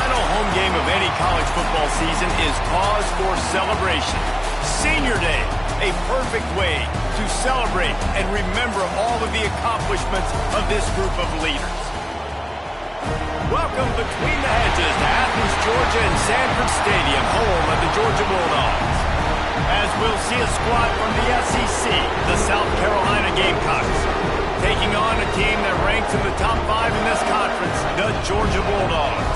final home game of any college football season is cause for celebration. Senior Day, a perfect way to celebrate and remember all of the accomplishments of this group of leaders. Welcome between the hedges to Athens, Georgia and Sanford Stadium, home of the Georgia Bulldogs. As we'll see a squad from the SEC, the South Carolina Gamecocks, taking on a team that ranks in the top 5 in this conference, the Georgia Bulldogs.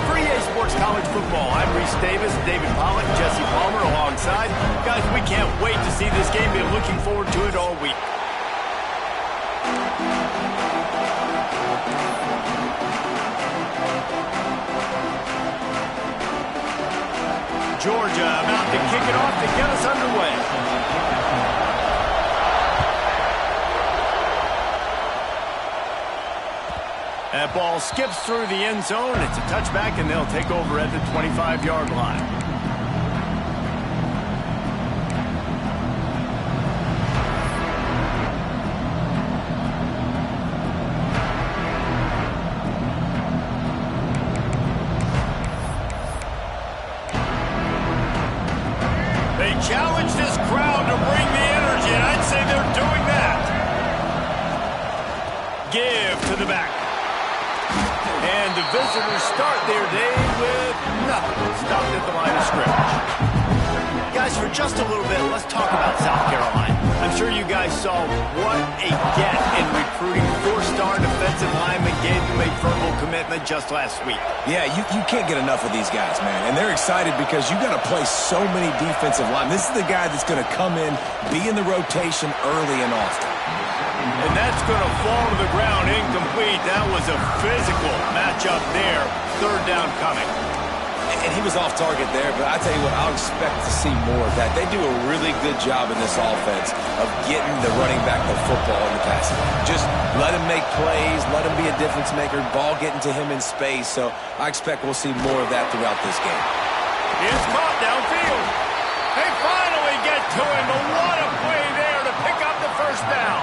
For EA Sports College Football, I'm Reese Davis, David Pollack, Jesse Palmer alongside. Guys, we can't wait to see this game. Been looking forward to it all week. Georgia about to kick it off to get us underway. That ball skips through the end zone. It's a touchback, and they'll take over at the 25-yard line. They challenge this crowd to bring the energy, and I'd say they're doing that. Give to the back. And the visitors start their day with nothing. Stopped at the line of scrimmage. Guys, for just a little bit, let's talk about South Carolina. I'm sure you guys saw what a get in recruiting. 4-star defensive lineman gave them a verbal commitment just last week. Yeah, you can't get enough of these guys, man. And they're excited because you got to play so many defensive linemen. This is the guy that's going to come in, be in the rotation early and often. And that's going to fall to the ground incomplete. That was a physical matchup there. Third down coming. And he was off target there, but I tell you what, I'll expect to see more of that. They do a really good job in this offense of getting the running back the football in the passing. Just let him make plays, let him be a difference maker, ball getting to him in space. So I expect we'll see more of that throughout this game. It's caught downfield. They finally get to him, but what a play there to pick up the first down.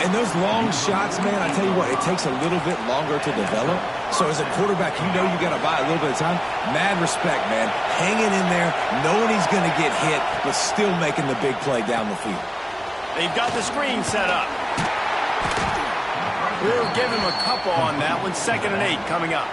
And those long shots, man, I tell you what, it takes a little bit longer to develop. So as a quarterback, you know you got to buy a little bit of time. Mad respect, man. Hanging in there, knowing he's going to get hit, but still making the big play down the field. They've got the screen set up. We'll give him a couple on that one. 2nd and 8 coming up.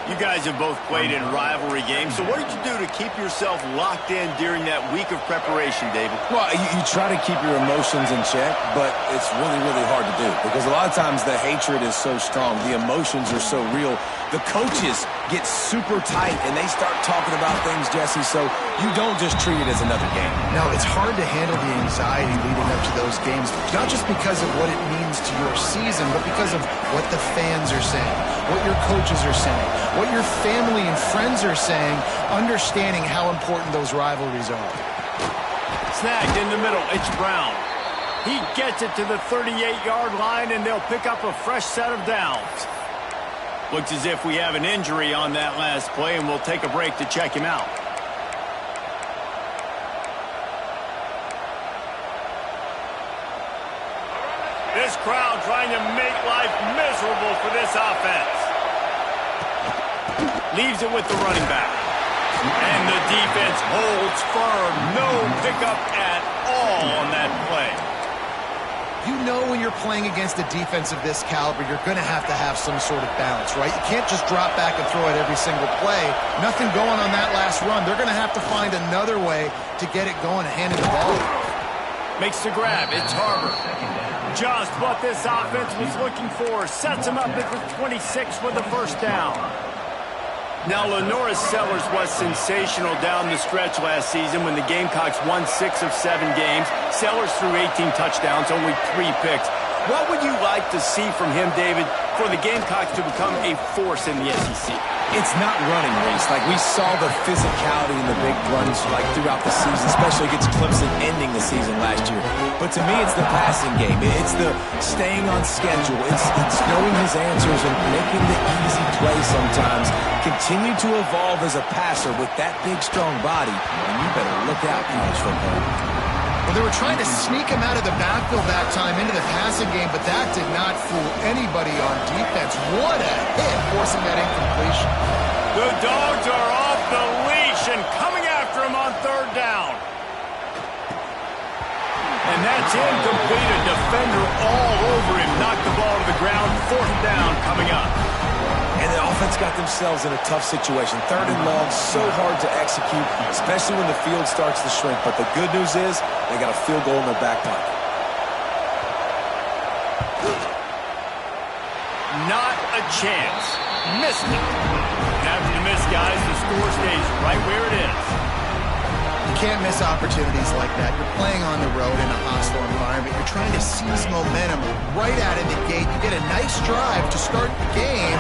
You guys have both played in rivalry games, so what did you do to keep yourself locked in during that week of preparation, David? Well, you try to keep your emotions in check, but it's really, really hard to do because a lot of times the hatred is so strong. The emotions are so real. The coaches get super tight, and they start talking about things, Jesse, so you don't just treat it as another game. No, it's hard to handle the anxiety leading up to those games, not just because of what it means to your season, but because of what the fans are saying, what your coaches are saying, what your family and friends are saying, understanding how important those rivalries are. Snagged in the middle, it's Brown. He gets it to the 38-yard line, and they'll pick up a fresh set of downs. Looks as if we have an injury on that last play, and we'll take a break to check him out. This crowd trying to make life miserable for this offense. Leaves it with the running back. And the defense holds firm. No pickup at all on that play. You know when you're playing against a defense of this caliber, you're going to have some sort of balance, right? You can't just drop back and throw it every single play. Nothing going on that last run. They're going to have to find another way to get it going and handing the ball. Makes the grab. It's Harbor. Just what this offense was looking for. Sets him up at the 26 with the first down. Now, Lenora Sellers was sensational down the stretch last season when the Gamecocks won 6 of 7 games. Sellers threw 18 touchdowns, only 3 picks. What would you like to see from him, David, for the Gamecocks to become a force in the SEC? It's not running, Reese. Like, we saw the physicality in the big runs, like, throughout the season, especially against Clemson ending the season last year. But to me, it's the passing game. It's the staying on schedule. It's knowing his answers and making the easy play sometimes. Continue to evolve as a passer with that big, strong body, and you better look out, college football. Well, they were trying to sneak him out of the backfield that time into the passing game, but that did not fool anybody on defense. What a hit, forcing that incompletion. The Dogs are off the leash and coming after him on third down. And that's incomplete. A defender all over him. Knocked the ball to the ground. Fourth down coming up. And the offense got themselves in a tough situation. Third and long, so hard to execute, especially when the field starts to shrink. But the good news is they got a field goal in their back pocket. Not a chance. Missed it. And after the miss, guys, the score stays right where it is. You can't miss opportunities like that. You're playing on the road in a hostile environment. You're trying to seize momentum right out of the gate. You get a nice drive to start the game,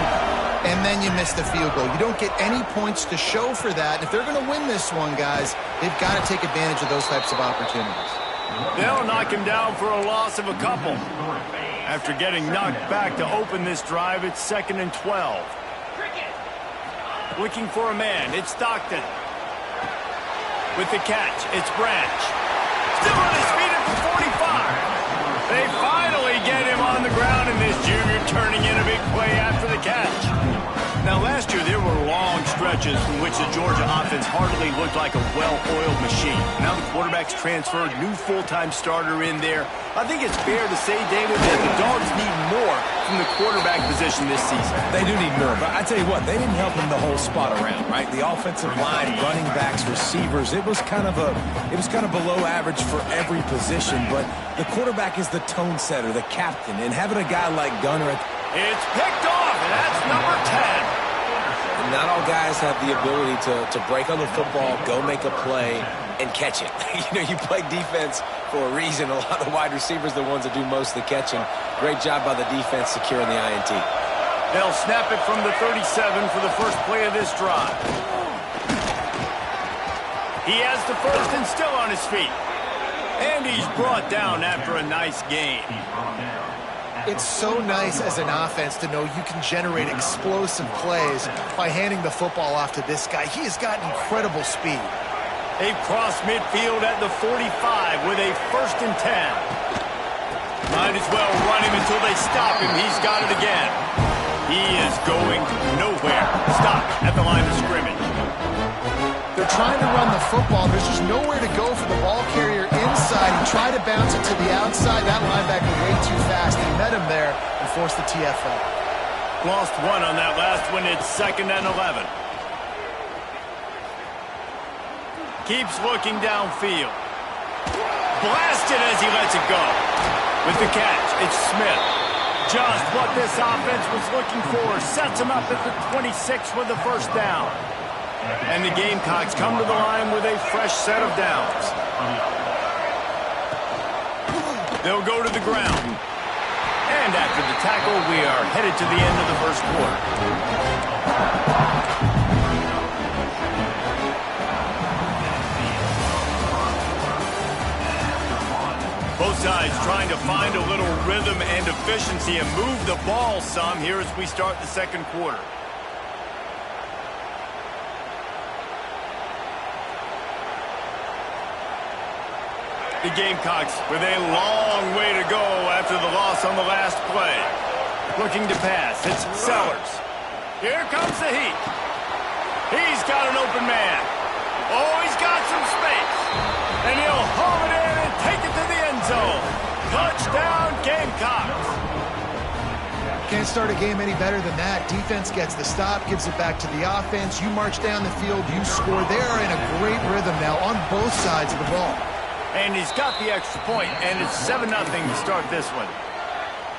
and then you miss the field goal. You don't get any points to show for that. If they're going to win this one, guys, they've got to take advantage of those types of opportunities. They'll knock him down for a loss of a couple. After getting knocked back to open this drive, it's 2nd and 12. Looking for a man. It's Stockton. With the catch, it's Branch. Still on his feet at the 45. They finally get him on the ground, and this junior turning in a big play after the catch. Now, last year, there were long stretches in which the Georgia offense hardly looked like a well-oiled machine. Now the quarterback's transferred, new full-time starter in there. I think it's fair to say, David, that the Dogs need more from the quarterback position this season. They do need more, but I tell you what, they didn't help them the whole spot around, right? The offensive line, running backs, receivers, it was kind of below average for every position, but the quarterback is the tone setter, the captain, and having a guy like Gunner It's picked off, and that's number 10. Not all guys have the ability to break on the football, go make a play, and catch it. You play defense for a reason. A lot of the wide receivers are the ones that do most of the catching. Great job by the defense securing the INT. They'll snap it from the 37 for the first play of this drive. He has the first and still on his feet. And he's brought down after a nice game. It's so nice as an offense to know you can generate explosive plays by handing the football off to this guy. He has got incredible speed. They've crossed midfield at the 45 with a 1st and 10. Might as well run him until they stop him. He's got it again. He is going nowhere. Stop at the line of scrimmage. They're trying to run the football. There's just nowhere to go for the ball carrier inside. He tried to bounce it to the outside. That linebacker way too fast. He met him there and forced the TFL. Lost one on that last one. It's 2nd and 11. Keeps looking downfield. Blasted as he lets it go. With the catch, it's Smith. Just what this offense was looking for. Sets him up at the 26 with the first down. And the Gamecocks come to the line with a fresh set of downs. They'll go to the ground. And after the tackle, we are headed to the end of the first quarter. Both sides trying to find a little rhythm and efficiency and move the ball some here as we start the second quarter. The Gamecocks with a long way to go after the loss on the last play. Looking to pass. It's Sellers. Here comes the heat. He's got an open man. Oh, he's got some space. And he'll home it in and take it to the end zone. Touchdown, Gamecocks. Can't start a game any better than that. Defense gets the stop, gives it back to the offense. You march down the field, you score. They are in a great rhythm now on both sides of the ball. And he's got the extra point, and it's 7-0 to start this one.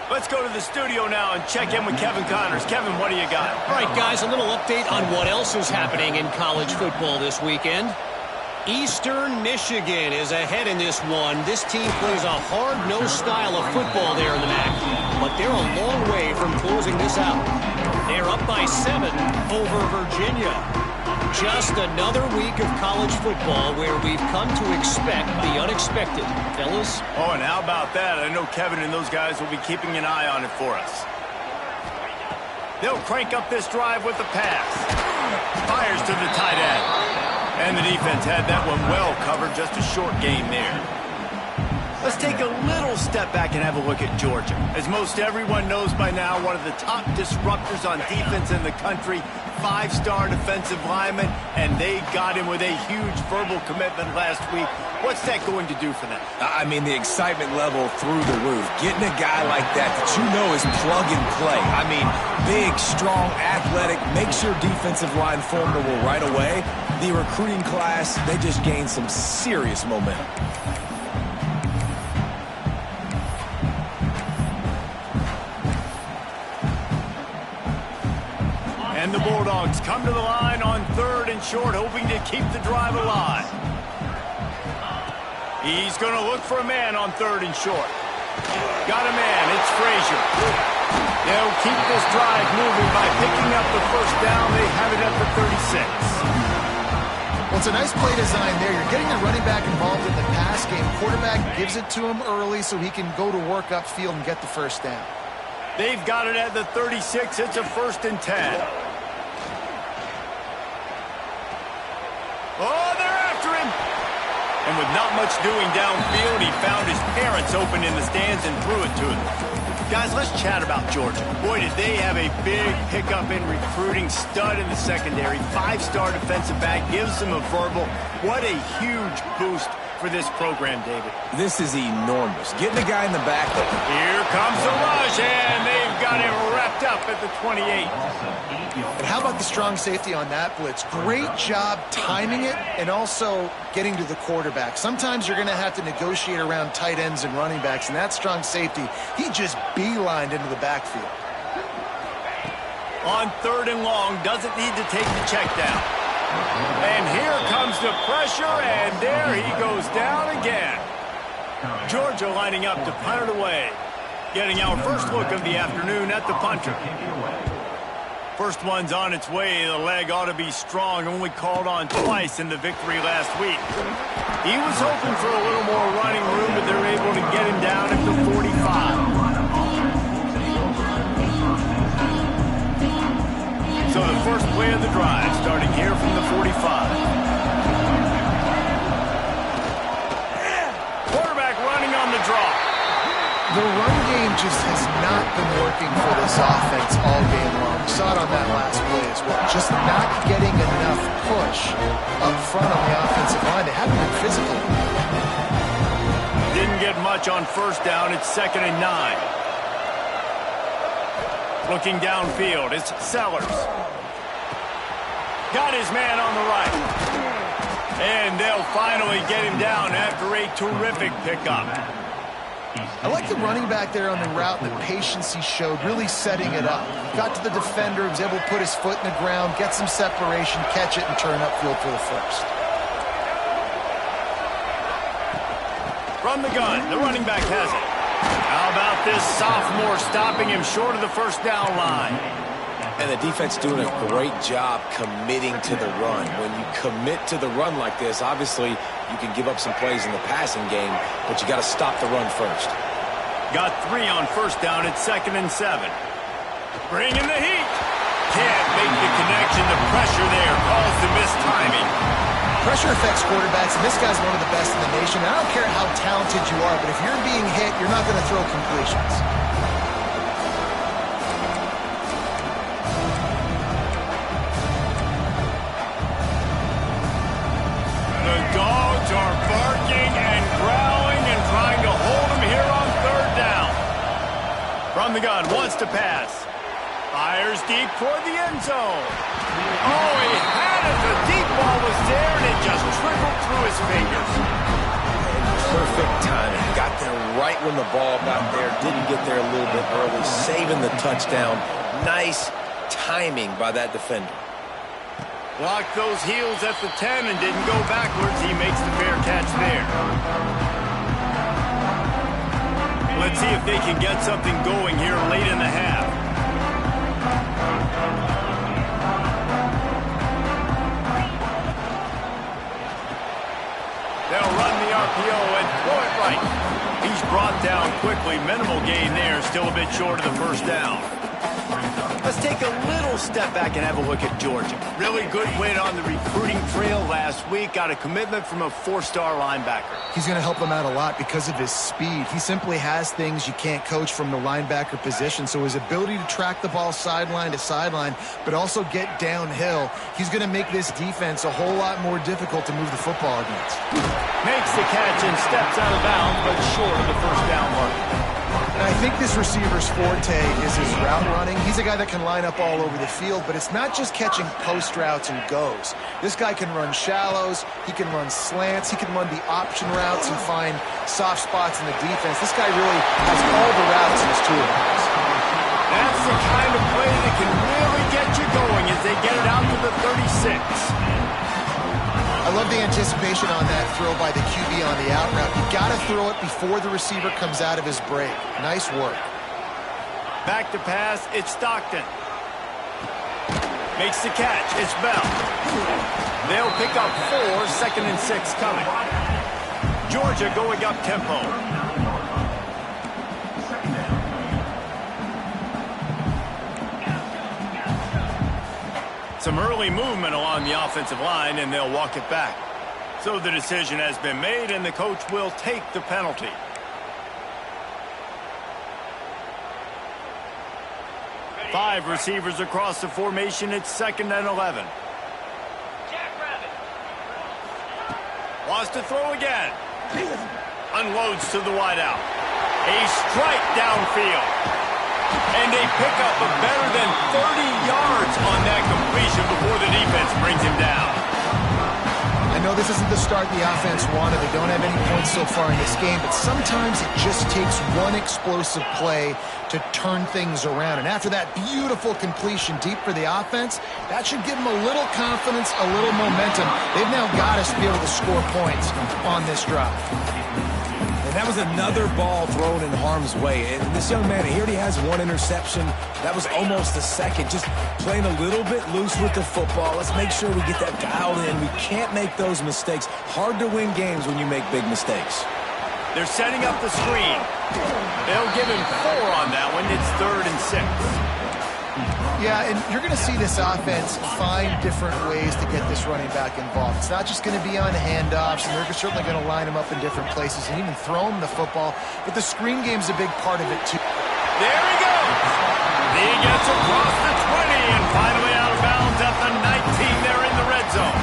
Let's go to the studio now and check in with Kevin Connors. Kevin, what do you got? All right, guys, a little update on what else is happening in college football this weekend. Eastern Michigan is ahead in this one. This team plays a hard-nosed style of football there in the MAC, but they're a long way from closing this out. They're up by 7 over Virginia. Just another week of college football where we've come to expect the unexpected. Fellas? Oh, and how about that? I know Kevin and those guys will be keeping an eye on it for us. They'll crank up this drive with the pass. Fires to the tight end. And the defense had that one well covered. Just a short gain there. Let's take a little step back and have a look at Georgia. As most everyone knows by now, one of the top disruptors on defense in the country, 5-star defensive lineman, and they got him with a huge verbal commitment last week. What's that going to do for them? I mean, the excitement level through the roof. Getting a guy like that you know is plug and play. I mean, big, strong, athletic, makes your defensive line formidable right away. The recruiting class, they just gained some serious momentum. And the Bulldogs come to the line on 3rd and short, hoping to keep the drive alive. He's going to look for a man on 3rd and short. Got a man. It's Frazier. They'll keep this drive moving by picking up the first down. They have it at the 36. Well, it's a nice play design there. You're getting the running back involved in the pass game. Quarterback gives it to him early so he can go to work upfield and get the first down. They've got it at the 36. It's a 1st and 10. Oh, they're after him. And with not much doing downfield, he found his parents open in the stands and threw it to them. Guys, let's chat about Georgia. Boy, did they have a big pickup in recruiting. Stud in the secondary. 5-star defensive back. Gives them a verbal. What a huge boost for this program, David. This is enormous. Getting a guy in the back. Here comes the rush, and they've got him wrapped up at the 28. But how about the strong safety on that blitz? Great job timing it and also getting to the quarterback. Sometimes you're going to have to negotiate around tight ends and running backs, and that strong safety, he just beelined into the backfield. On 3rd and long, doesn't need to take the check down. And here comes the pressure, and there he goes down again. Georgia lining up to punt it away. Getting our first look of the afternoon at the punter. First one's on its way. The leg ought to be strong. Only called on twice in the victory last week. He was hoping for a little more running room, but they're able to get him down at the 45. So the first play of the drive, starting here from the 45. Quarterback running on the draw. The run game just has not been working for this offense all game long. We saw it on that last play as well. Just not getting enough push up front on the offensive line. They haven't been physical. Didn't get much on 1st down. It's 2nd and 9. Looking downfield, it's Sellers. Got his man on the right. And they'll finally get him down after a terrific pickup. I like the running back there on the route, the patience he showed, really setting it up. Got to the defender, was able to put his foot in the ground, get some separation, catch it, and turn upfield for the first. From the gun, the running back has it. How about this sophomore stopping him short of the 1st down line? And the defense doing a great job committing to the run. When you commit to the run like this, obviously you can give up some plays in the passing game, but you got to stop the run first. Got 3 on 1st down. It's 2nd and 7. Bringing the heat. Can't make the connection. The pressure there caused the missed timing. Pressure affects quarterbacks, and this guy's one of the best in the nation. I don't care how talented you are, but if you're being hit, you're not going to throw completions. The dogs are barking and growling and trying to hold him here on 3rd down. From the gun, wants to pass. Fires deep toward the end zone. Oh, he had it. The deep ball was there, and it just trickled through his fingers. Perfect timing. Got there right when the ball got there. Didn't get there a little bit early. Saving the touchdown. Nice timing by that defender. Blocked those heels at the 10 and didn't go backwards. He makes the fair catch there. Let's see if they can get something going here late in the half. They'll run the RPO and throw it right. He's brought down quickly. Minimal gain there. Still a bit short of the 1st down. Let's take a little step back and have a look at Georgia. Really good win on the recruiting trail last week. Got a commitment from a 4-star linebacker. He's going to help them out a lot because of his speed. He simply has things you can't coach from the linebacker position. So his ability to track the ball sideline to sideline, but also get downhill, he's going to make this defense a whole lot more difficult to move the football against. Makes the catch and steps out of bounds, but short of the first down mark. And I think this receiver's forte is his route running. He's a guy that can line up all over the field, but it's not just catching post routes and goes. This guy can run shallows, he can run slants, he can run the option routes and find soft spots in the defense. This guy really has all the routes in his toolbox. That's the kind of play that can really get you going as they get it out to the 36. I love the anticipation on that throw by the QB on the out route. You got to throw it before the receiver comes out of his break. Nice work. Back to pass, it's Stockton. Makes the catch, it's Bell. They'll pick up 4, 2nd and 6 coming. Georgia going up tempo. Some early movement along the offensive line, and they'll walk it back. So the decision has been made, and the coach will take the penalty. Five receivers across the formation. It's 2nd and 11. Wants to throw again. Unloads to the wideout. A strike downfield. And they pick up a better than 30 yards on that completion before the defense brings him down. I know this isn't the start the offense wanted. They don't have any points so far in this game, but sometimes it just takes one explosive play to turn things around. And after that beautiful completion deep for the offense, that should give them a little confidence, a little momentum. They've now got us to be able to score points on this drive. That was another ball thrown in harm's way. And this young man, he already has 1 interception. That was almost a second. Just playing a little bit loose with the football. Let's make sure we get that dialed in. We can't make those mistakes. Hard to win games when you make big mistakes. They're setting up the screen. They'll give him 4 on that one. It's 3rd and 6. Yeah, and you're going to see this offense find different ways to get this running back involved. It's not just going to be on handoffs, and they're certainly going to line him up in different places and even throw him the football. But the screen game's a big part of it, too. There he goes. He gets across the 20 and finally out of bounds at the 19 there in the red zone.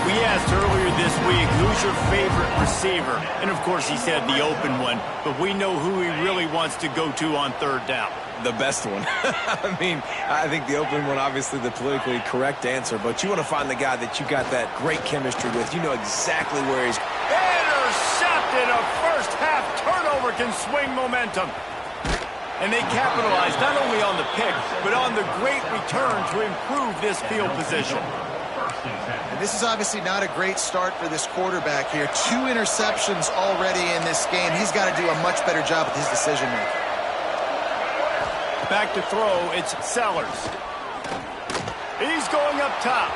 We asked earlier this week, who's your favorite receiver? And, of course, he said the open one, but we know who he really wants to go to on 3rd down. The best one. I mean, I think the open one, obviously the politically correct answer, but you want to find the guy that you got that great chemistry with. You know exactly where he's... Intercepted! A first-half turnover can swing momentum. And they capitalized not only on the pick, but on the great return to improve this field position. And this is obviously not a great start for this quarterback here. 2 interceptions already in this game. He's got to do a much better job with his decision-making. Back to throw, it's Sellers. He's going up top.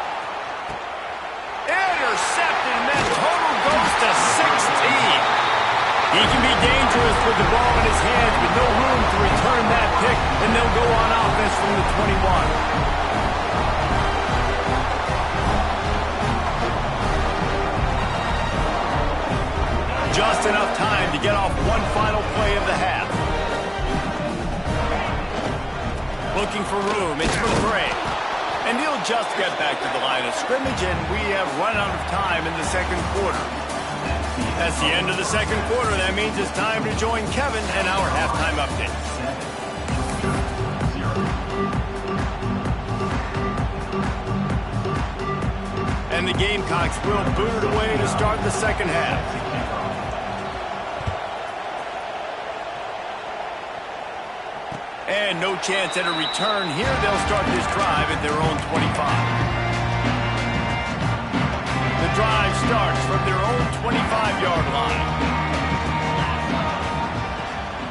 Intercepted, and that total goes to 16. He can be dangerous with the ball in his hands, but no room to return that pick, and they'll go on offense from the 21. Just enough time to get off one final play of the half. Looking for room, it's McRae. And he'll just get back to the line of scrimmage, and we have run out of time in the 2nd quarter. That's the end of the 2nd quarter. That means it's time to join Kevin and our halftime update. And the Gamecocks will boot it away to start the 2nd half. And no chance at a return here. They'll start this drive at their own 25. The drive starts from their own 25-yard line.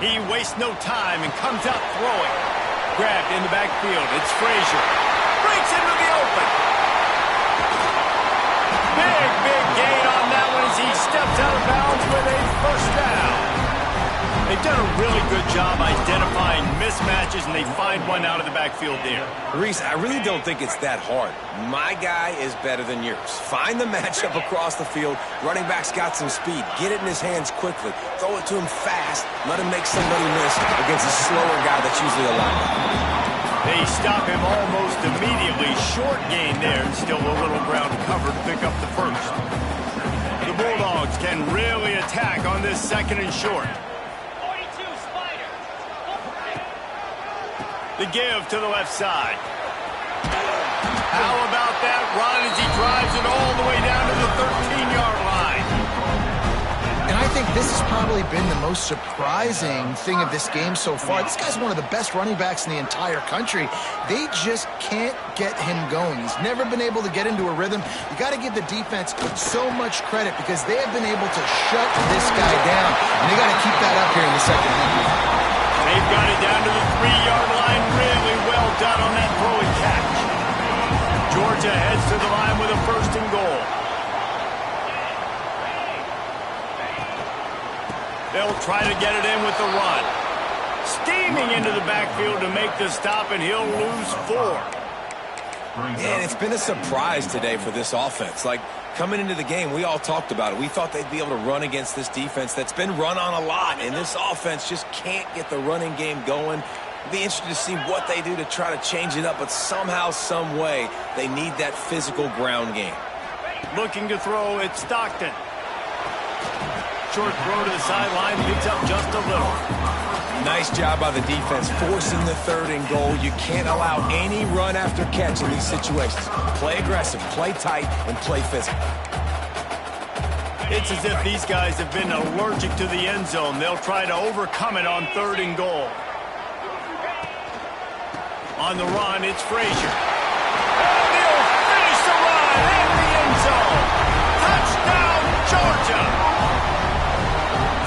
He wastes no time and comes out throwing. Grabbed in the backfield. It's Frazier. Breaks into the open. Big gain on that one as he steps out of bounds with a first down. They've done a really good job identifying mismatches, and they find one out of the backfield there. Reese, I really don't think it's that hard. My guy is better than yours. Find the matchup across the field. Running back's got some speed. Get it in his hands quickly. Throw it to him fast. Let him make somebody miss against a slower guy that's usually a linebacker. They stop him almost immediately. Short gain there, and still a little ground cover to pick up the first. The Bulldogs can really attack on this second and short. The give to the left side. How about that run as he drives it all the way down to the 13-yard line? And I think this has probably been the most surprising thing of this game so far. This guy's one of the best running backs in the entire country. They just can't get him going. He's never been able to get into a rhythm. You got to give the defense so much credit because they have been able to shut this guy down. And they got to keep that up here in the second half. They've got it down to the 3-yard line. Really well done on that throw and catch. Georgia heads to the line with a first and goal. They'll try to get it in with the run. Steaming into the backfield to make the stop, and he'll lose 4. And it's been a surprise today for this offense. Like, coming into the game, we all talked about it. We thought they'd be able to run against this defense that's been run on a lot, and this offense just can't get the running game going. It'll be interesting to see what they do to try to change it up, but somehow, some way, they need that physical ground game. Looking to throw, it's Stockton. Short throw to the sideline, picks up just a little. Nice job by the defense, forcing the third and goal. You can't allow any run after catch in these situations. Play aggressive, play tight, and play physical. It's as if these guys have been allergic to the end zone. They'll try to overcome it on 3rd and goal. On the run, it's Frazier. And they'll finish the run in the end zone. Touchdown, Georgia!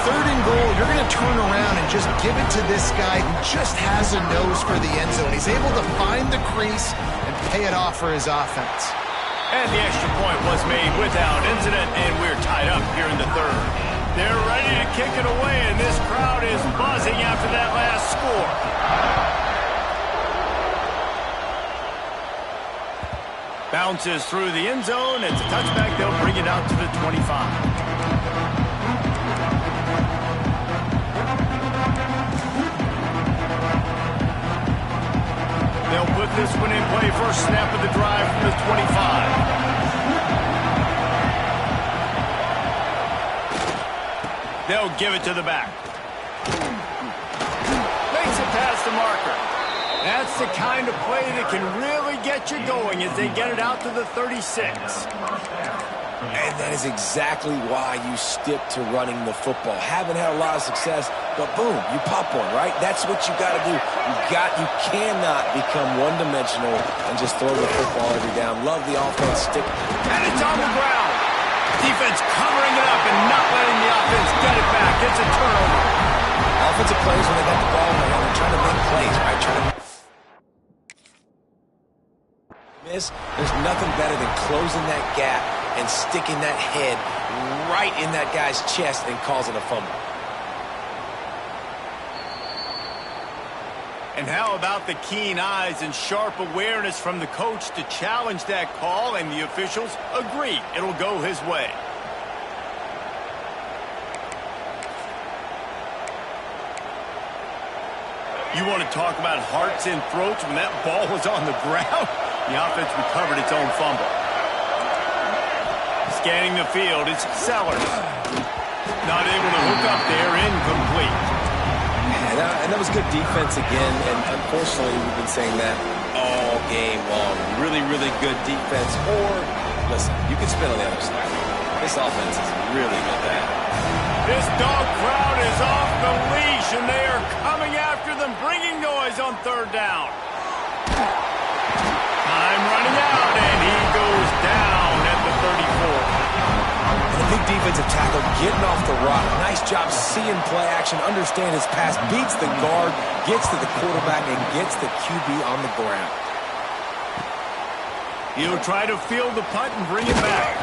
3rd and goal, you're going to turn around and just give it to this guy who just has a nose for the end zone. He's able to find the crease and pay it off for his offense. And the extra point was made without incident, and we're tied up here in the 3rd. They're ready to kick it away, and this crowd is buzzing after that last score. Bounces through the end zone. It's a touchback. They'll bring it out to the 25. They'll put this one in play. First snap of the drive from the 25. They'll give it to the back. Makes it past the marker. That's the kind of play that can really get you going as they get it out to the 36. And that is exactly why you stick to running the football. Haven't had a lot of success, but boom, you pop one, right? That's what you got to do. You cannot become one-dimensional and just throw the football every down. Love the offense, stick. And it's on the ground. Defense covering it up and not letting the offense get it back. It's a turnover. Offensive players, when they got the ball in their hand, they're trying to make plays, right? There's nothing better than closing that gap and sticking that head right in that guy's chest and causing a fumble. And how about the keen eyes and sharp awareness from the coach to challenge that call, and the officials agree it'll go his way. You want to talk about hearts and throats when that ball was on the ground? The offense recovered its own fumble. Scanning the field, it's Sellers. Not able to hook up there, incomplete. And that was good defense again, and unfortunately we've been saying that all game long. Really, really good defense. Or, listen, you can spin on the other side. This offense is really good at. This dog crowd is off the leash, and they are coming after them, bringing noise on 3rd down. Time running out, and he goes down at the 34. The big defensive tackle getting off the rock. Nice job seeing play action, understand his pass, beats the guard, gets to the quarterback, and gets the QB on the ground. He'll try to field the punt and bring it back.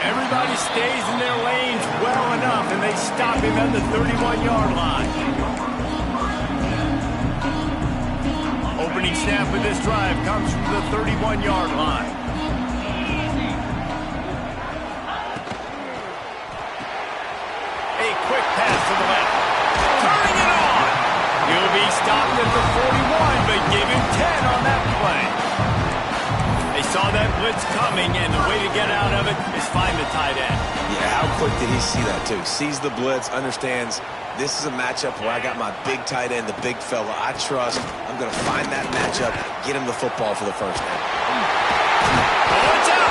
Everybody stays in their lanes well enough, and they stop him at the 31-yard line. Opening snap of this drive comes from the 31-yard line. A quick pass to the left. Turning it on. He'll be stopped at the 41, but give him 10 on that play. They saw that blitz coming, and the way to get out of it is find the tight end. Yeah, how quick did he see that, too? Sees the blitz, understands this is a matchup where I got my big tight end, the big fella I trust. I'm going to find that matchup, get him the football for the first down. Oh, it's out!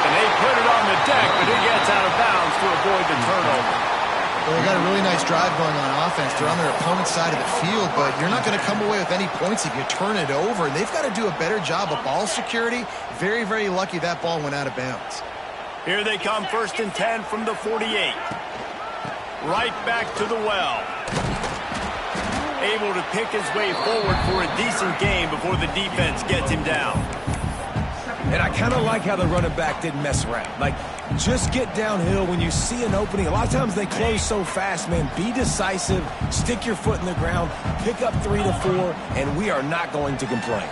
And they put it on the deck, but it gets out of bounds to avoid the turnover. Well, they got a really nice drive going on offense. They're on their opponent's side of the field, but you're not going to come away with any points if you turn it over. And they've got to do a better job of ball security. Very, very lucky that ball went out of bounds. Here they come, 1st and 10 from the 48. Right back to the well. Able to pick his way forward for a decent game before the defense gets him down. And I kind of like how the running back didn't mess around. Like, just get downhill when you see an opening. A lot of times they close so fast, man. Be decisive, stick your foot in the ground, pick up 3 to 4, and we are not going to complain.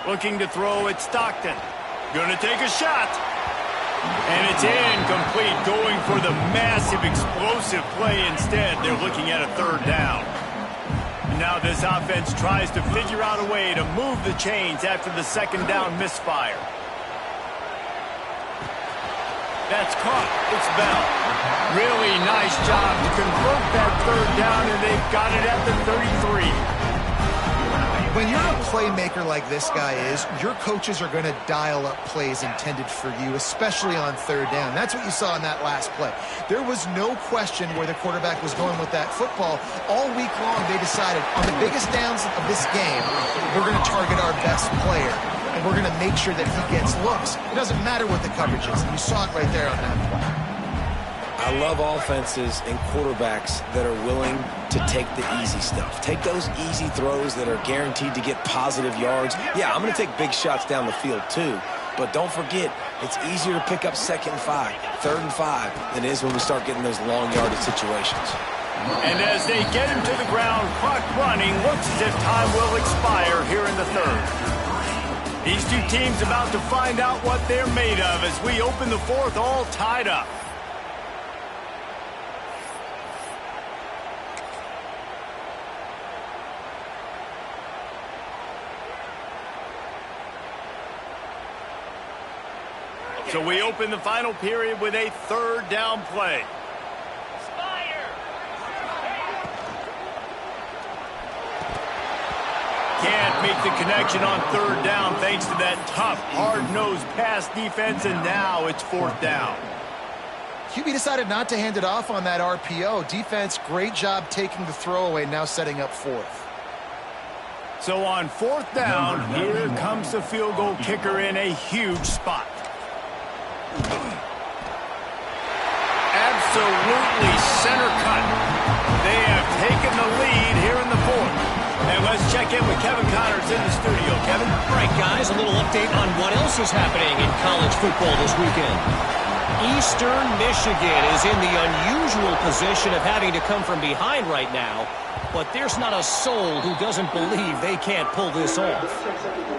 Looking to throw at Stockton. Gonna take a shot. And it's incomplete, going for the massive explosive play instead. They're looking at a 3rd down. And now this offense tries to figure out a way to move the chains after the 2nd down misfire. That's caught. It's Bell. Really nice job to convert that 3rd down, and they've got it at the 33. When you're a playmaker like this guy is, your coaches are going to dial up plays intended for you, especially on 3rd down. That's what you saw in that last play. There was no question where the quarterback was going with that football. All week long, they decided on the biggest downs of this game, we're going to target our best player, and we're going to make sure that he gets looks. It doesn't matter what the coverage is, and you saw it right there on that play. I love offenses and quarterbacks that are willing to take the easy stuff. Take those easy throws that are guaranteed to get positive yards. Yeah, I'm going to take big shots down the field too, but don't forget, it's easier to pick up 2nd and 5, 3rd and 5 than it is when we start getting those long yardage situations. And as they get him to the ground, clock running, looks as if time will expire here in the 3rd. These two teams about to find out what they're made of as we open the 4th all tied up. So we open the final period with a 3rd down play. Can't make the connection on 3rd down thanks to that tough, hard-nosed pass defense, and now it's 4th down. QB decided not to hand it off on that RPO. Defense, great job taking the throwaway, now setting up 4th. So on 4th down, here comes the field goal kicker in a huge spot. Absolutely center cut. They have taken the lead here in the 4th. And let's check in with Kevin Connors in the studio. Kevin? All right, guys, a little update on what else is happening in college football this weekend. Eastern Michigan is in the unusual position of having to come from behind right now, but there's not a soul who doesn't believe they can't pull this off.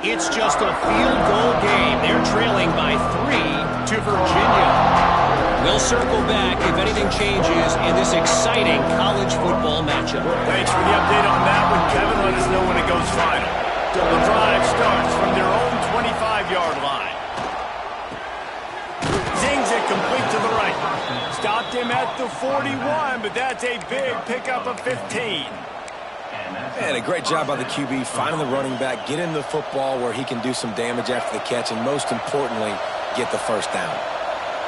It's just a field goal game. They're trailing by 3 to Virginia. We'll circle back if anything changes in this exciting college football matchup. Thanks for the update on that one, Kevin. Let us know when it goes final. The drive starts from their own 25-yard line. Zings it complete to the right. Stopped him at the 41, but that's a big pickup of 15. Man, a great job by the QB, finding the running back, getting the football where he can do some damage after the catch, and most importantly, get the 1st down.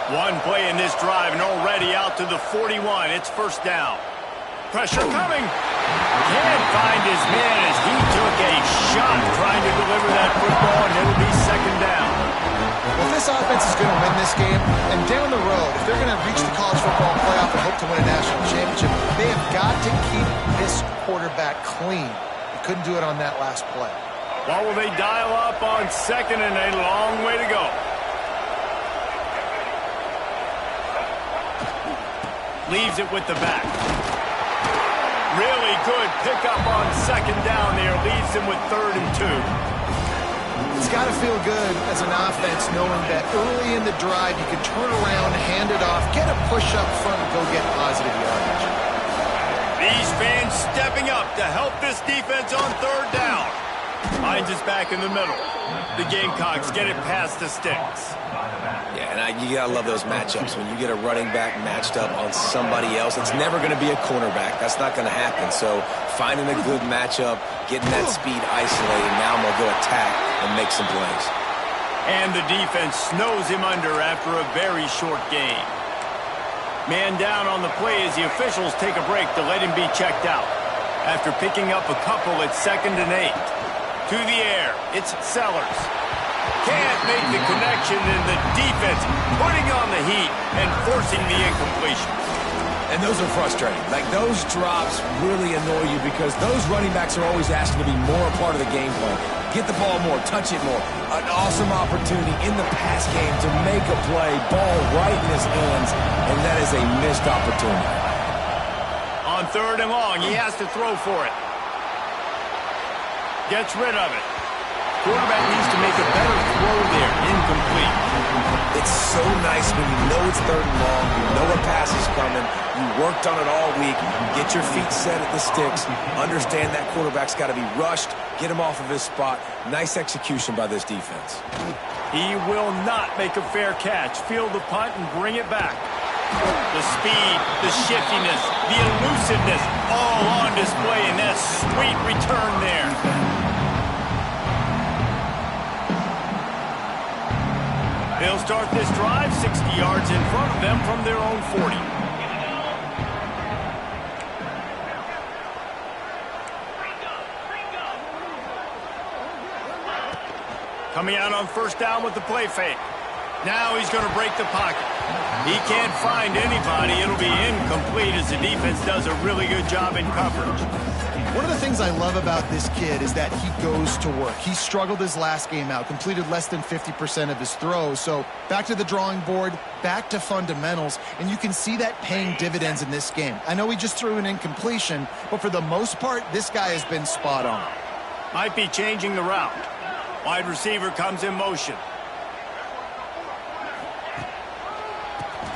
One play in this drive, and already out to the 41. It's 1st down. Pressure coming. Can't find his man as he took a shot trying to deliver that football, and it'll be 2nd down. Well, if this offense is going to win this game, and down the road, if they're going to reach the college football playoff and hope to win a national championship, they have got to keep this quarterback clean. They couldn't do it on that last play. Well, will they dial up on 2nd and a long way to go? Leaves it with the back. Really good pickup on 2nd down there. Leaves them with 3rd and 2. It's got to feel good as an offense knowing that early in the drive you can turn around, hand it off, get a push up front, and go get positive yardage. These fans stepping up to help this defense on 3rd down. Hines is back in the middle. The Gamecocks get it past the sticks. Yeah, and you got to love those matchups. When you get a running back matched up on somebody else, it's never going to be a cornerback. That's not going to happen. So finding a good matchup, getting that speed isolated, now I'm going to go attack and make some plays. And the defense snows him under after a very short game. Man down on the play as the officials take a break to let him be checked out. After picking up a couple at 2nd and 8. To the air, it's Sellers. Can't make the connection, and the defense putting on the heat and forcing the incompletion. And those are frustrating. Like, those drops really annoy you because those running backs are always asking to be more a part of the game plan. Get the ball more, touch it more. An awesome opportunity in the pass game to make a play, ball right in his hands, and that is a missed opportunity. On 3rd and long, he has to throw for it. Gets rid of it. Quarterback needs to make a better throw there. Incomplete. It's so nice when you know it's 3rd and long, you know a pass is coming, you worked on it all week, get your feet set at the sticks, understand that quarterback's got to be rushed, get him off of his spot. Nice execution by this defense. He will not make a fair catch. Field the punt and bring it back. The speed, the shiftiness, the elusiveness, all on display in that sweet return there. They'll start this drive 60 yards in front of them from their own 40. Coming out on 1st down with the play fake. Now he's going to break the pocket. He can't find anybody. It'll be incomplete as the defense does a really good job in coverage. One of the things I love about this kid is that he goes to work. He struggled his last game out, completed less than 50% of his throws. So back to the drawing board, back to fundamentals, and you can see that paying dividends in this game. I know he just threw an incompletion, but for the most part, this guy has been spot on. Might be changing the route. Wide receiver comes in motion.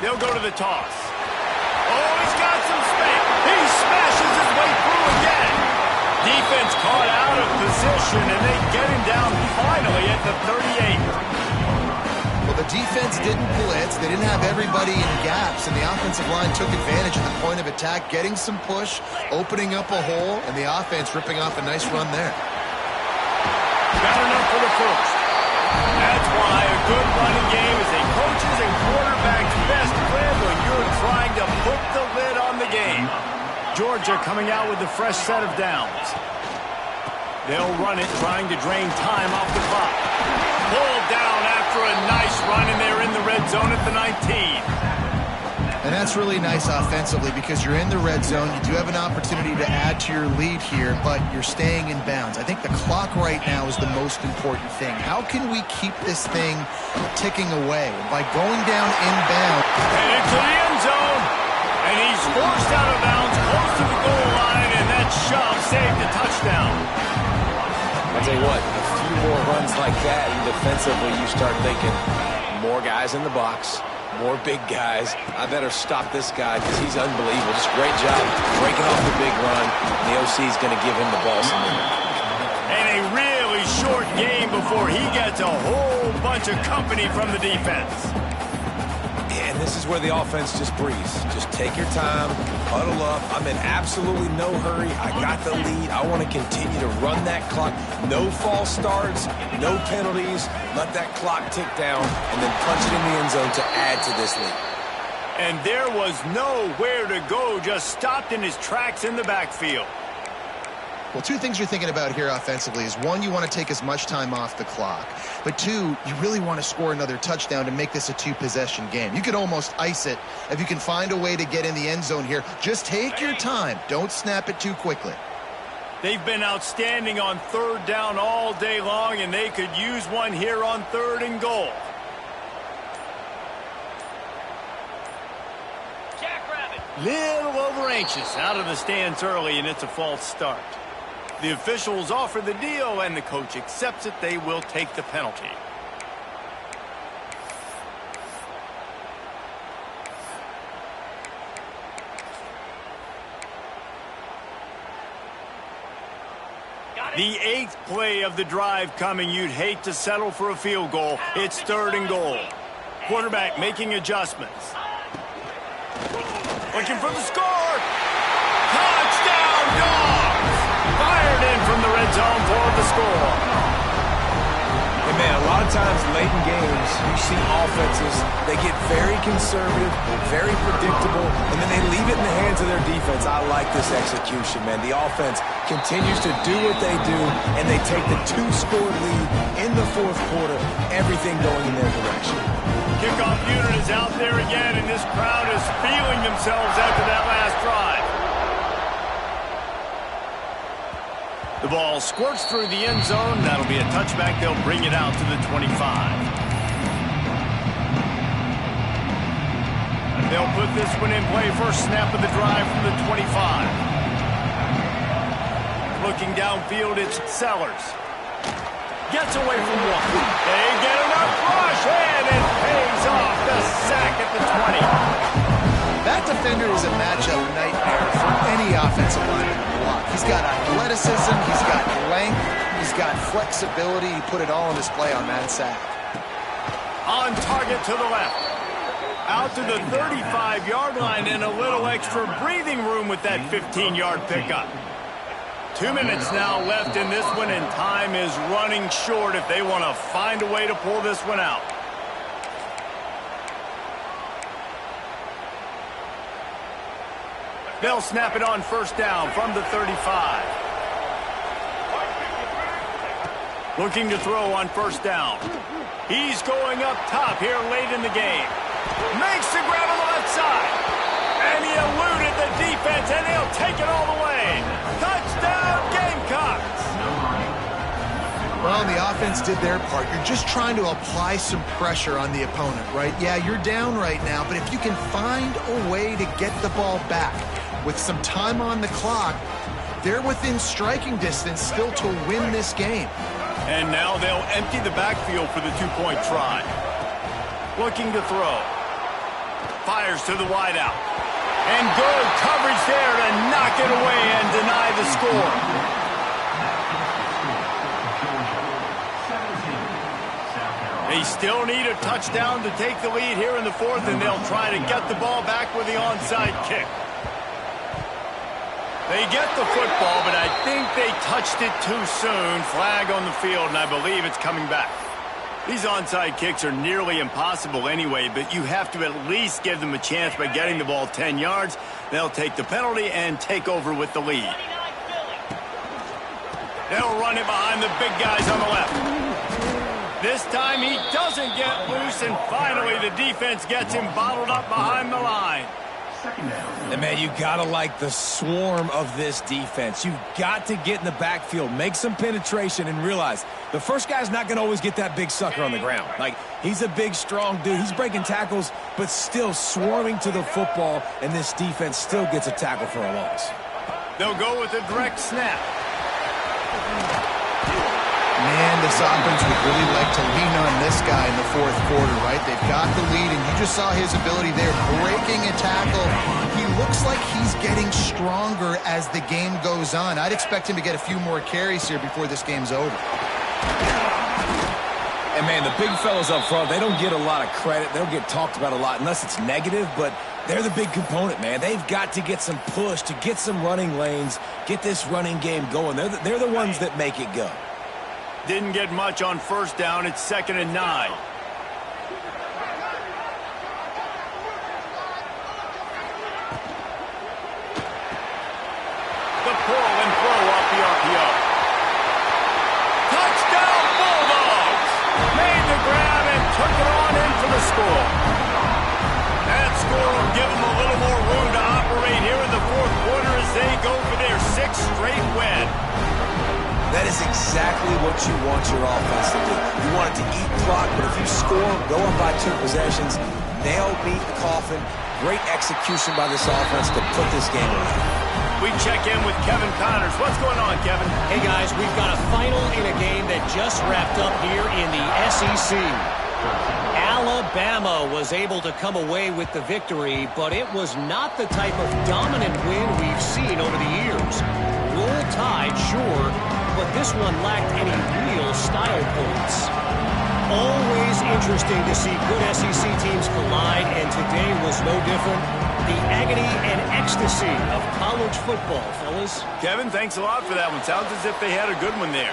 They'll go to the toss. Oh, he's got some space. He smashes his way through again. Defense caught out of position, and they get him down finally at the 38. Well, the defense didn't blitz. They didn't have everybody in gaps, and the offensive line took advantage of the point of attack, getting some push, opening up a hole, and the offense ripping off a nice run there. Got enough for the first. That's why a good running game is a coach's and quarterback's best friend when you're trying to put the lid on the game. Georgia coming out with a fresh set of downs. They'll run it, trying to drain time off the clock. Pulled down after a nice run, and they're in the red zone at the 19. And that's really nice offensively because you're in the red zone. You do have an opportunity to add to your lead here, but you're staying in bounds. I think the clock right now is the most important thing. How can we keep this thing ticking away? By going down inbound. And into the end zone. And he's forced out of bounds close to the goal line, and that shove saved a touchdown. I'll tell you what, a few more runs like that, and defensively you start thinking more guys in the box. More big guys. I better stop this guy because he's unbelievable. Just great job breaking off the big run. And the OC is going to give him the ball some more. And a really short game before he gets a whole bunch of company from the defense. And this is where the offense just breathes. Just take your time, huddle up. I'm in absolutely no hurry. I got the lead. I want to continue to run that clock. No false starts, no penalties. Let that clock tick down and then punch it in the end zone to add to this lead. And there was nowhere to go, just stopped in his tracks in the backfield. Well, two things you're thinking about here offensively is, one, you want to take as much time off the clock. But two, you really want to score another touchdown to make this a two-possession game. You could almost ice it if you can find a way to get in the end zone here. Just take your time. Don't snap it too quickly. They've been outstanding on third down all day long, and they could use one here on 3rd and goal. Little over anxious out of the stands early, and it's a false start. The officials offer the deal, and the coach accepts it. They will take the penalty. The 8th play of the drive coming. You'd hate to settle for a field goal. It's 3rd and goal. Quarterback making adjustments. Looking for the score. Touchdown, Dogs! Fired in from the red zone for the score. And man, a lot of times late in games, you see offenses, they get very conservative, very predictable, and then they leave it in the hands of their defense. I like this execution, man. The offense continues to do what they do, and they take the 2-score lead in the 4th quarter, everything going in their direction. Kickoff unit is out there again, and this crowd is feeling themselves after that last drive. The ball squirts through the end zone. That'll be a touchback. They'll bring it out to the 25. They'll put this one in play. First snap of the drive from the 25. Looking downfield, it's Sellers. Gets away from one. They get enough rush, and it pays off. The sack at the 20. That defender is a matchup nightmare for any offensive lineman to block. He's got athleticism, he's got length, he's got flexibility. He put it all on display on that sack. On target to the left. Out to the 35-yard line, and a little extra breathing room with that 15-yard pickup. 2 minutes now left in this one, and time is running short if they want to find a way to pull this one out. They'll snap it on first down from the 35. Looking to throw on first down. He's going up top here late in the game. Makes the grab on the left side. And he eluded the defense, and he'll take it all the way. Touchdown, Gamecocks! Well, the offense did their part. You're just trying to apply some pressure on the opponent, right? Yeah, you're down right now, but if you can find a way to get the ball back with some time on the clock, they're within striking distance still to win this game. And now they'll empty the backfield for the 2-point try. Looking to throw. Fires to the wideout. And good coverage there to knock it away and deny the score. They still need a touchdown to take the lead here in the 4th, and they'll try to get the ball back with the onside kick. They get the football, but I think they touched it too soon. Flag on the field, and I believe it's coming back. These onside kicks are nearly impossible anyway, but you have to at least give them a chance by getting the ball 10 yards. They'll take the penalty and take over with the lead. They'll run it behind the big guys on the left. This time he doesn't get loose, and finally the defense gets him bottled up behind the line. And man, you gotta like the swarm of this defense. You've got to get in the backfield, make some penetration, and realize the first guy's not gonna always get that big sucker on the ground. Like, he's a big, strong dude. He's breaking tackles, but still swarming to the football, and this defense still gets a tackle for a loss. They'll go with a direct snap. Man, this offense would really like to lean on this guy in the 4th quarter, right? They've got the lead, and you just saw his ability there, breaking a tackle. He looks like he's getting stronger as the game goes on. I'd expect him to get a few more carries here before this game's over. And man, the big fellas up front, they don't get a lot of credit. They don't get talked about a lot unless it's negative, but they're the big component, man. They've got to get some push, to get some running lanes, get this running game going. They're the ones that make it go. Didn't get much on first down. It's 2nd and 9. The pull and throw off the RPO. the score. That score will give them a little more room to operate here in the fourth quarter as they go for their sixth straight win. That is exactly what you want your offense to do. You want it to eat clock, but if you score, go up by 2 possessions, nail, beat, coffin. Great execution by this offense to put this game away. We check in with Kevin Connors. What's going on, Kevin? Hey, guys, we've got a final in a game that just wrapped up here in the SEC. Alabama was able to come away with the victory, but it was not the type of dominant win we've seen over the years. Roll Tide, sure, but this one lacked any real style points. Always interesting to see good SEC teams collide, and today was no different. The agony and ecstasy of college football, fellas. Kevin, thanks a lot for that one. Sounds as if they had a good one there.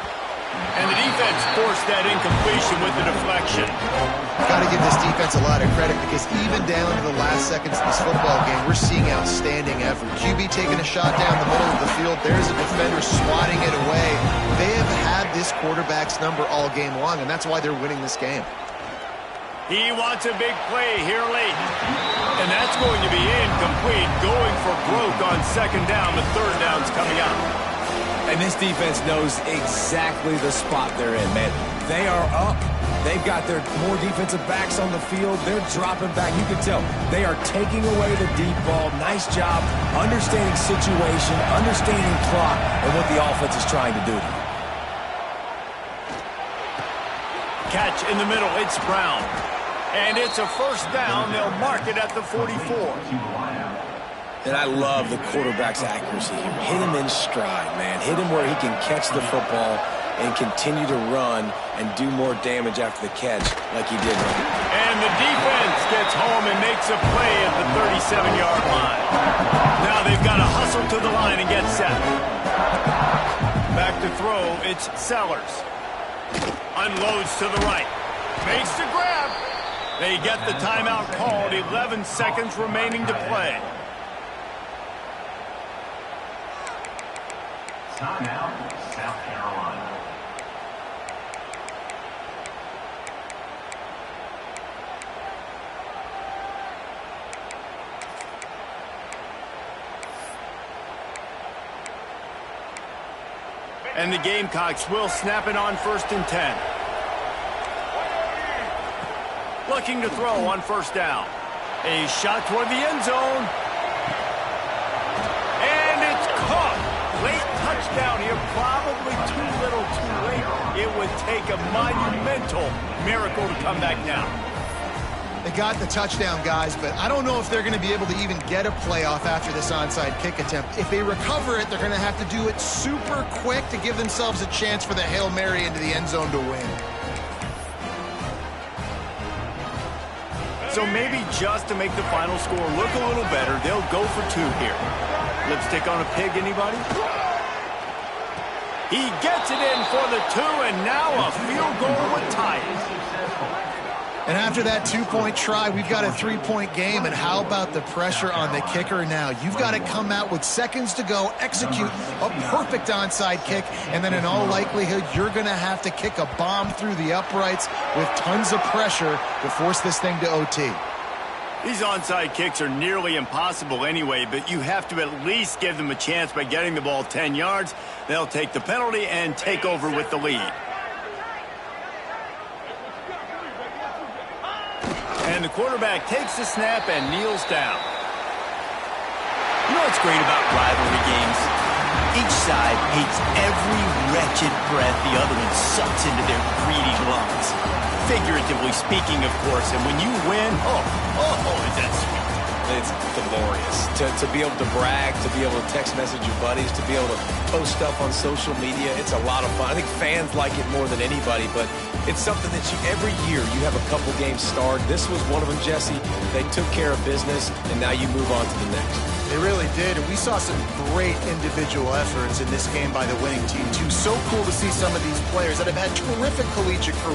And the defense forced that incompletion with the deflection. Got to give this defense a lot of credit because even down to the last seconds of this football game, we're seeing outstanding effort. QB taking a shot down the middle of the field. There's a defender swatting it away. They have had this quarterback's number all game long, and that's why they're winning this game. He wants a big play here late. And that's going to be incomplete, going for broke on second down. The third down's coming up. And this defense knows exactly the spot they're in, man. They are up. They've got their more defensive backs on the field. They're dropping back. You can tell they are taking away the deep ball. Nice job understanding situation, understanding clock, and what the offense is trying to do. Catch in the middle. It's Brown. And it's a first down. They'll mark it at the 44. And I love the quarterback's accuracy here. Hit him in stride, man. Hit him where he can catch the football and continue to run and do more damage after the catch like he did. And the defense gets home and makes a play at the 37-yard line. Now they've got to hustle to the line and get set. Back to throw, it's Sellers. Unloads to the right. Makes the grab. They get the timeout called. 11 seconds remaining to play. Timeout, South Carolina. And the Gamecocks will snap it on 1st and 10. Looking to throw on first down. A shot toward the end zone. And it's caught. Late touchdown here, probably too little too late. It would take a monumental miracle to come back down. They got the touchdown, guys, but I don't know if they're going to be able to even get a playoff after this onside kick attempt. If they recover it, they're going to have to do it super quick to give themselves a chance for the Hail Mary into the end zone to win. So maybe just to make the final score look a little better, they'll go for 2 here. Lipstick on a pig, anybody? He gets it in for the 2, and now a field goal would tie it. And after that 2-point try, we've got a 3-point game. And how about the pressure on the kicker now? You've got to come out with seconds to go, execute a perfect onside kick, and then in all likelihood, you're going to have to kick a bomb through the uprights with tons of pressure to force this thing to OT. These onside kicks are nearly impossible anyway, but you have to at least give them a chance by getting the ball 10 yards. They'll take the penalty and take over with the lead. And the quarterback takes the snap and kneels down. You know what's great about rivalry games? Each side hates every wretched breath the other one sucks into their greedy lungs. Figuratively speaking, of course, and when you win, is that sweet. It's glorious. To be able to brag, to be able to text message your buddies, to be able to post stuff on social media, it's a lot of fun. I think fans like it more than anybody, but it's something that every year you have a couple games starred. This was one of them, Jesse. They took care of business, and now you move on to the next. They really did, and we saw some great individual efforts in this game by the winning team, too. So cool to see some of these players that have had terrific collegiate careers.